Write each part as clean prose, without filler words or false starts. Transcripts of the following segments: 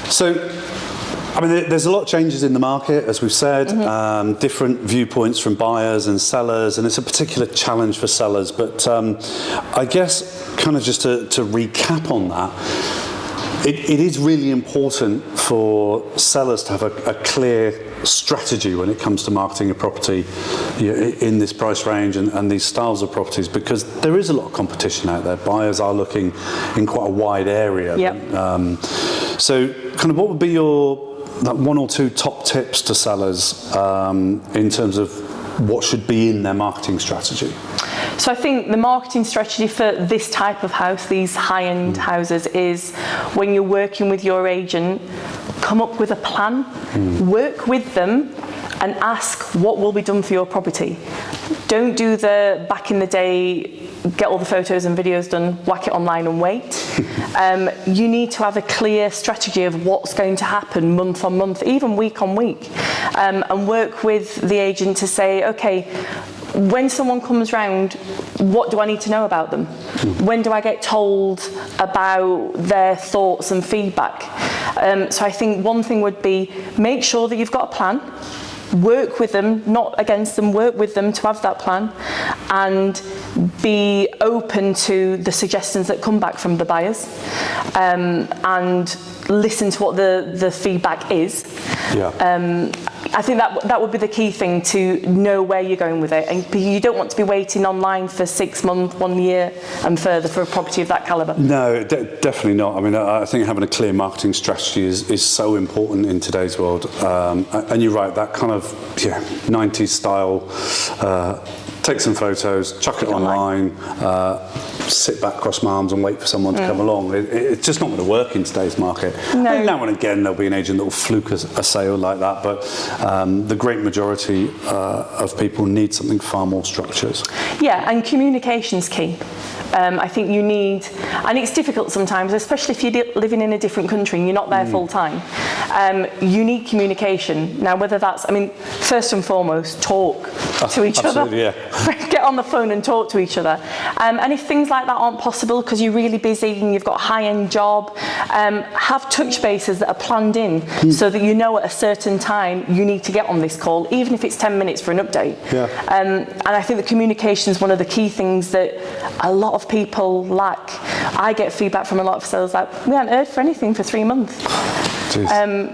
So, I mean, there's a lot of changes in the market, as we've said, different viewpoints from buyers and sellers, and it's a particular challenge for sellers. But I guess, kind of just to recap on that, it is really important for sellers to have a clear strategy when it comes to marketing a property in this price range and these styles of properties, because there is a lot of competition out there. Buyers are looking in quite a wide area. Yep. So kind of what would be your one or two top tips to sellers in terms of what should be in their marketing strategy? So I think the marketing strategy for this type of house, these high-end houses, is when you're working with your agent, come up with a plan, work with them and ask what will be done for your property. Don't do the back in the day, get all the photos and videos done, whack it online and wait. You need to have a clear strategy of what's going to happen month on month, even week on week, and work with the agent to say, okay, when someone comes round, what do I need to know about them? When do I get told about their thoughts and feedback? So I think one thing would be, make sure that you've got a plan, work with them, not against them, work with them to have that plan, and be open to the suggestions that come back from the buyers, and listen to what the feedback is. Yeah. I think that would be the key thing, to know where you're going with it, and you don't want to be waiting online for 6 months, 1 year and further for a property of that calibre. No, definitely not. I mean, I think having a clear marketing strategy is so important in today's world, and you're right, that kind of 90s style, take some photos, chuck it online, sit back, cross my arms and wait for someone to come along. It's just not going to work in today's market. No. And now and again there'll be an agent that will fluke a sale like that, but the great majority of people need something far more structured. Yeah, and communication's key. I think you need, and it's difficult sometimes, especially if you're living in a different country and you're not there full time. You need communication. Now, whether that's, I mean, first and foremost, talk to each other. Yeah. Get on the phone and talk to each other. And if things like that aren't possible because you're really busy and you've got a high-end job, have touch bases that are planned in so that you know at a certain time you need to get on this call, even if it's 10 minutes for an update. Yeah. And I think the communication is one of the key things that a lot of people lack. I get feedback from a lot of sellers like, we haven't heard for anything for 3 months.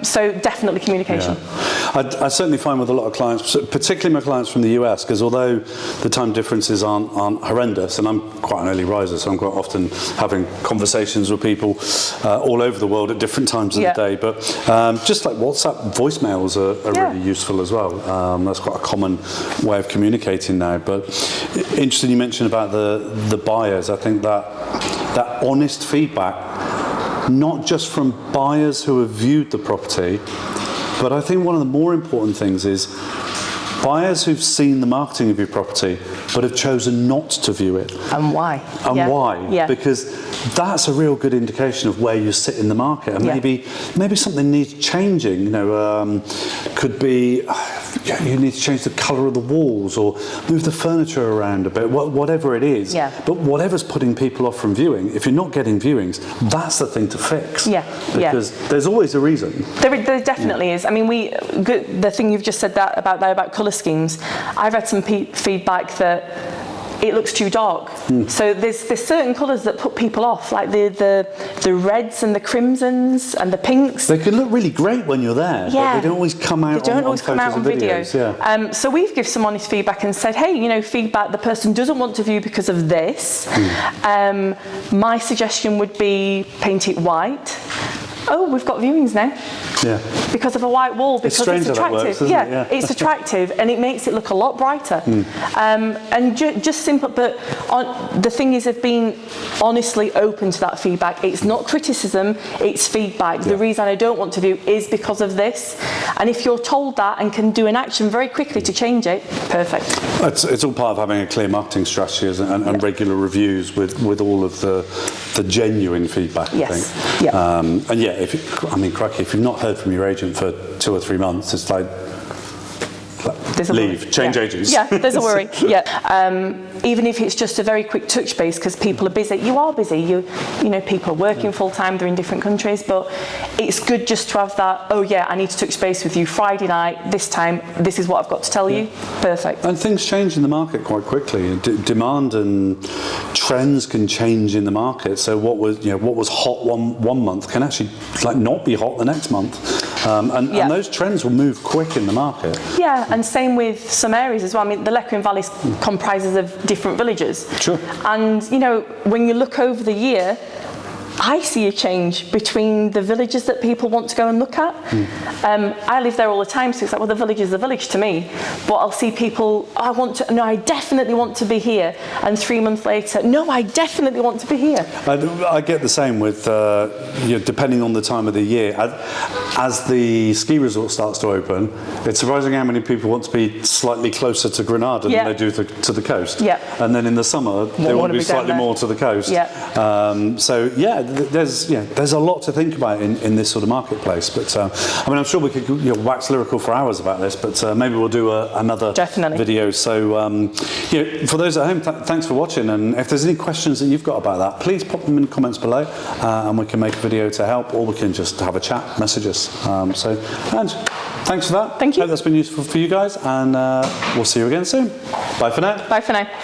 So definitely communication. Yeah. I certainly find with a lot of clients, particularly my clients from the US, because although the time differences aren't horrendous, and I'm quite an early riser, so I'm quite often having conversations with people all over the world at different times of the day, but just like WhatsApp voicemails are really useful as well. That's quite a common way of communicating now. But interesting you mentioned about the buyers. I think that honest feedback, not just from buyers who have viewed the property, but I think one of the more important things is buyers who've seen the marketing of your property but have chosen not to view it. And why? And why? Yeah. Because that's a real good indication of where you sit in the market. And maybe something needs changing. You know, could be you need to change the colour of the walls or move the furniture around a bit, whatever it is. Yeah. But whatever's putting people off from viewing, if you're not getting viewings, that's the thing to fix. Yeah. Because there's always a reason. There definitely is. I mean, the thing you've just said about colour schemes, I've had some feedback that it looks too dark. So there's certain colours that put people off, like the reds and the crimsons and the pinks. They can look really great when you're there, but they don't always come out on videos. Yeah. So we've given some honest feedback and said, hey, you know, feedback, the person doesn't want to view because of this. My suggestion would be paint it white. Oh, we've got viewings now. Yeah. Because of a white wall, because it's attractive. Works, it's attractive and it makes it look a lot brighter. And just simple, but the thing is of being honestly open to that feedback. It's not criticism, it's feedback. The reason I don't want to view is because of this. And if you're told that and can do an action very quickly to change it, perfect. It's all part of having a clear marketing strategy and regular reviews with all of the genuine feedback, I think. Yeah. And crikey, if you've not heard from your agent for 2 or 3 months, it's like there's a leave, worry. change Yeah. agents. Yeah, there's a worry. Yeah. Even if it's just a very quick touch base, because people are busy. You are busy. You know, people are working full time. They're in different countries, but it's good just to have that. Oh yeah, I need to touch base with you Friday night. This time, this is what I've got to tell you. Perfect. And things change in the market quite quickly. Demand and trends can change in the market. So what was hot one month can actually not be hot the next month. And those trends will move quick in the market. Yeah, and same with some areas as well. I mean, the Lequin Valley comprises of different villages. Sure. And, you know, when you look over the year, I see a change between the villages that people want to go and look at. I live there all the time, so it's like, well, the village is a village to me. But I'll see people, I definitely want to be here. And 3 months later, no, I definitely want to be here. I get the same with, depending on the time of the year. As the ski resort starts to open, it's surprising how many people want to be slightly closer to Granada than they do to the coast. Yeah. And then in the summer, they want to be slightly more to the coast. Yeah. There's a lot to think about in this sort of marketplace. But I'm sure we could wax lyrical for hours about this, but maybe we'll do another video. So for those at home, thanks for watching. And if there's any questions that you've got about that, please pop them in the comments below, and we can make a video to help, or we can just have a chat, message us. And thanks for that. Thank you. Hope that's been useful for you guys, and we'll see you again soon. Bye for now. Bye for now.